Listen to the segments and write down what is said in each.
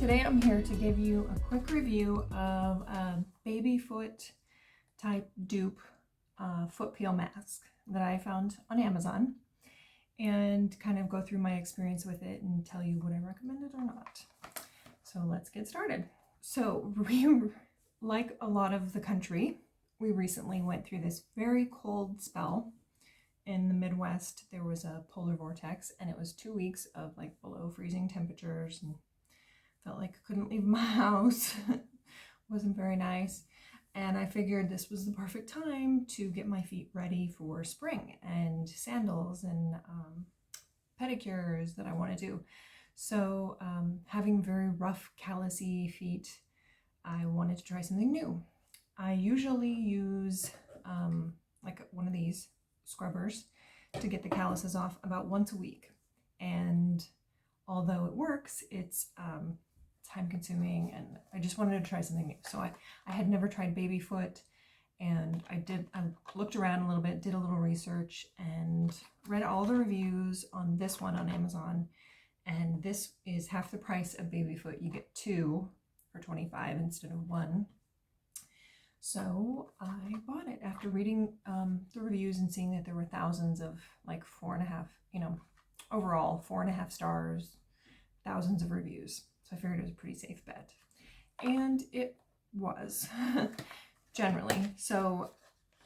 Today I'm here to give you a quick review of a baby foot type dupe foot peel mask that I found on Amazon, and kind of go through my experience with it and tell you would I recommend it or not. So let's get started. So like a lot of the country, we recently went through this very cold spell in the Midwest. There was a polar vortex and it was 2 weeks of like below freezing temperatures, and felt like I couldn't leave my house. Wasn't very nice. And I figured this was the perfect time to get my feet ready for spring and sandals and pedicures that I want to do. So having very rough, callousy feet, I wanted to try something new. I usually use like one of these scrubbers to get the calluses off about once a week. And although it works, it's time consuming, and I just wanted to try something new. So I had never tried baby foot, and I looked around a little bit, did a little research, and read all the reviews on this one on Amazon. And this is half the price of baby foot. You get 2 for $25 instead of 1. So I bought it after reading the reviews and seeing that there were thousands of like 4.5, overall 4.5 stars, thousands of reviews. So I figured it was a pretty safe bet. And it was, generally. So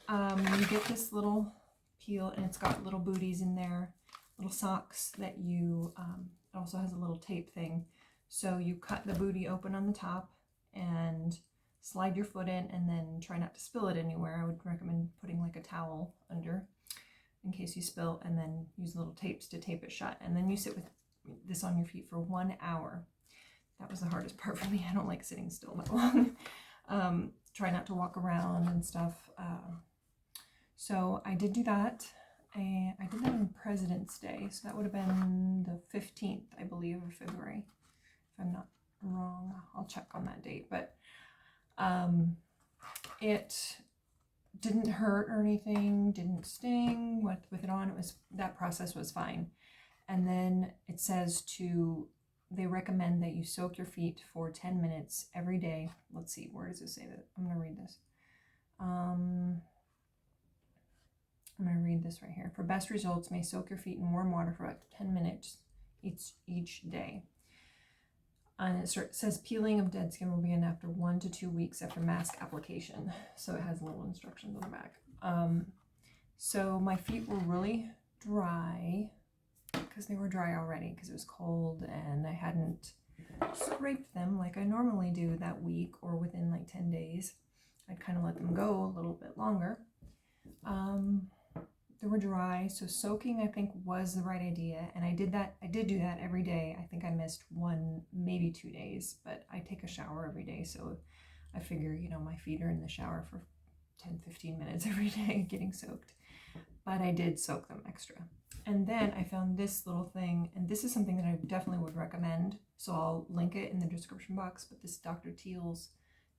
you get this little peel, and it's got little booties in there, little socks that you, it also has a little tape thing. So you cut the booty open on the top and slide your foot in, and then try not to spill it anywhere. I would recommend putting like a towel under in case you spill, and then use little tapes to tape it shut. And then you sit with this on your feet for 1 hour. That was the hardest part for me. I don't like sitting still that long. Try not to walk around and stuff. So I did do that. I did that on President's Day. So that would have been the 15th, I believe, of February. If I'm not wrong, I'll check on that date. But it didn't hurt or anything, didn't sting. With it on, that process was fine. And then it says they recommend that you soak your feet for 10 minutes every day. Let's see, where does it say that? I'm going to read this. I'm going to read this right here. For best results, may soak your feet in warm water for up to 10 minutes each day. And it says peeling of dead skin will begin after 1 to 2 weeks after mask application. So it has little instructions on the back. So my feet were really dry, because they were dry already because it was cold, and I hadn't scraped them like I normally do that week or within like 10 days. I'd kind of let them go a little bit longer. They were dry, so soaking I think was the right idea, and I did do that every day. I think I missed 1, maybe 2 days, but I take a shower every day, so I figure, my feet are in the shower for 10-15 minutes every day getting soaked. But I did soak them extra. And then I found this little thing, and this is something that I definitely would recommend, so I'll link it in the description box. But this Dr. Teal's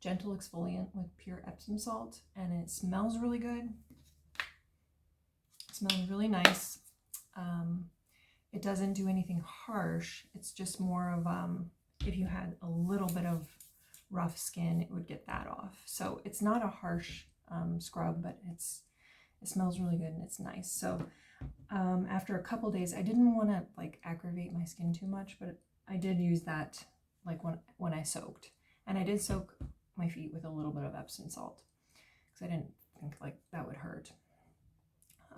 Gentle Exfoliant with pure Epsom salt, and it smells really good. It smells really nice. It doesn't do anything harsh. It's just more of, if you had a little bit of rough skin, it would get that off. So it's not a harsh scrub, but it smells really good and it's nice. So after a couple days, I didn't want to like aggravate my skin too much, but I did use that like when I soaked. And I did soak my feet with a little bit of Epsom salt because I didn't think like that would hurt.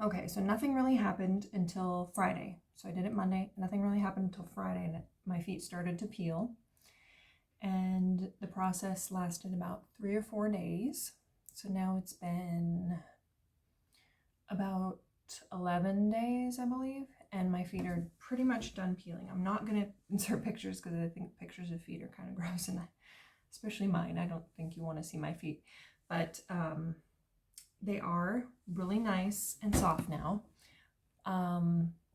Okay, so nothing really happened until Friday. So I did it Monday. Nothing really happened until Friday, and my feet started to peel. And the process lasted about 3 or 4 days. So now it's been about 11 days, I believe, and my feet are pretty much done peeling. I'm not going to insert pictures because I think pictures of feet are kind of gross, and especially mine. I don't think you want to see my feet, but they are really nice and soft now.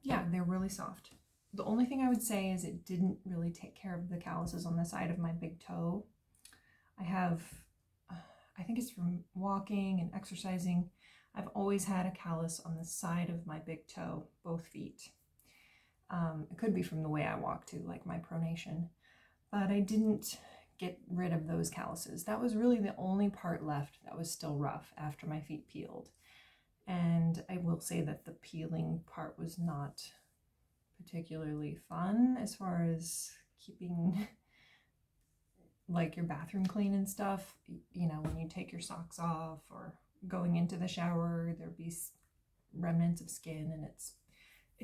Yeah, they're really soft. The only thing I would say is it didn't really take care of the calluses on the side of my big toe. I think it's from walking and exercising. I've always had a callus on the side of my big toe, both feet. It could be from the way I walk too, like my pronation. but I didn't get rid of those calluses. That was really the only part left that was still rough after my feet peeled. And I will say that the peeling part was not particularly fun as far as keeping like your bathroom clean and stuff. You know, when you take your socks off or going into the shower, there'd be remnants of skin, and it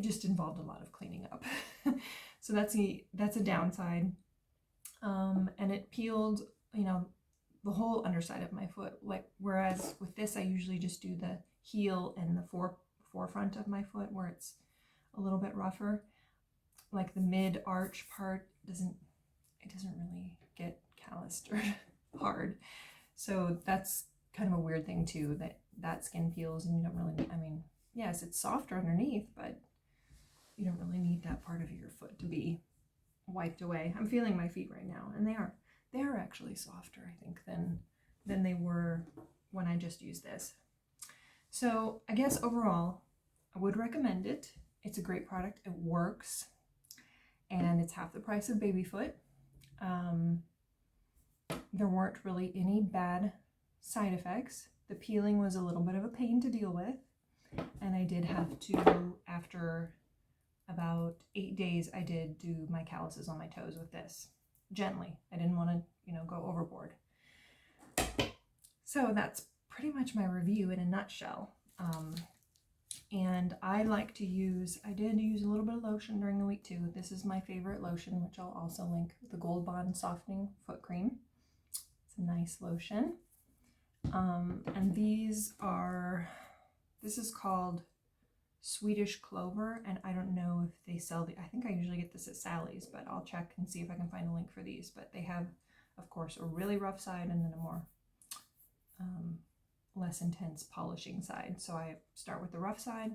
just involved a lot of cleaning up. So that's a downside. And it peeled, you know, the whole underside of my foot. Like, whereas with this, I usually just do the heel and the forefront of my foot where it's a little bit rougher. Like the mid arch part doesn't really get calloused or hard. So that's kind of a weird thing too, that skin peels and you don't really need, I mean, yes, it's softer underneath, but you don't really need that part of your foot to be wiped away. I'm feeling my feet right now, and they are actually softer, I think, than they were when I just used this. So I guess overall, I would recommend it. It's a great product. It works, and it's half the price of baby foot. There weren't really any bad side effects. The peeling was a little bit of a pain to deal with, and I did have to, after about 8 days, I did do my calluses on my toes with this gently. I didn't want to, you know, go overboard. So that's pretty much my review in a nutshell. And I like to use, I did use a little bit of lotion during the week too. This is my favorite lotion, which I'll also link, the Gold Bond Softening Foot Cream. It's a nice lotion. And this is called Swedish Clover, and I don't know if they sell I think I usually get this at Sally's, but I'll check and see if I can find a link for these. But they have, of course, a really rough side and then a more less intense polishing side. So I start with the rough side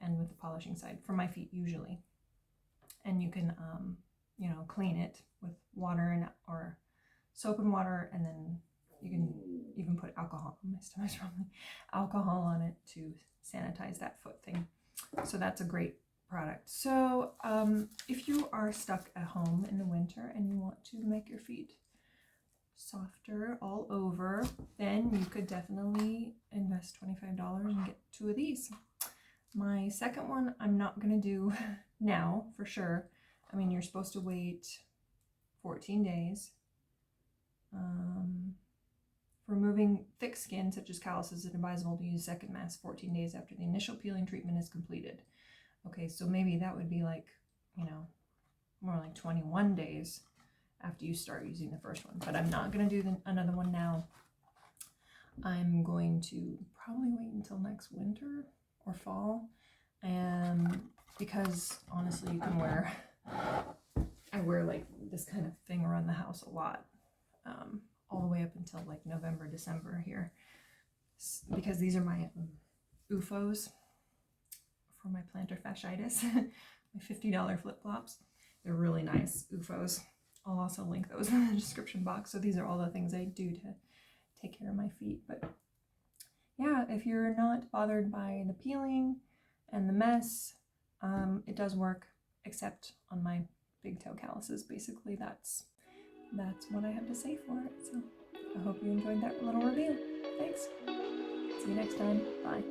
and with the polishing side for my feet usually. And you can, you know, clean it with water or soap and water, and then you can even put alcohol. My stomach's rumbling. Alcohol on it to sanitize that foot thing. So that's a great product. So if you are stuck at home in the winter and you want to make your feet softer all over, then you could definitely invest $25 and get 2 of these. My second one I'm not going to do now for sure. I mean, you're supposed to wait 14 days. For removing thick skin such as calluses, it's advisable to use second mask 14 days after the initial peeling treatment is completed. Okay, so maybe that would be like, you know, more like 21 days after you start using the first one. But I'm not going to do another one now. I'm going to probably wait until next winter or fall, because honestly, you can I wear like this kind of thing around the house a lot. All the way up until like November, December here, because these are my UFOs for my plantar fasciitis, my $50 flip-flops. They're really nice UFOs. I'll also link those in the description box. So these are all the things I do to take care of my feet. But yeah, if you're not bothered by the peeling and the mess, it does work, except on my big toe calluses. Basically, that's what I have to say for it. So I hope you enjoyed that little review. Thanks. See you next time. Bye.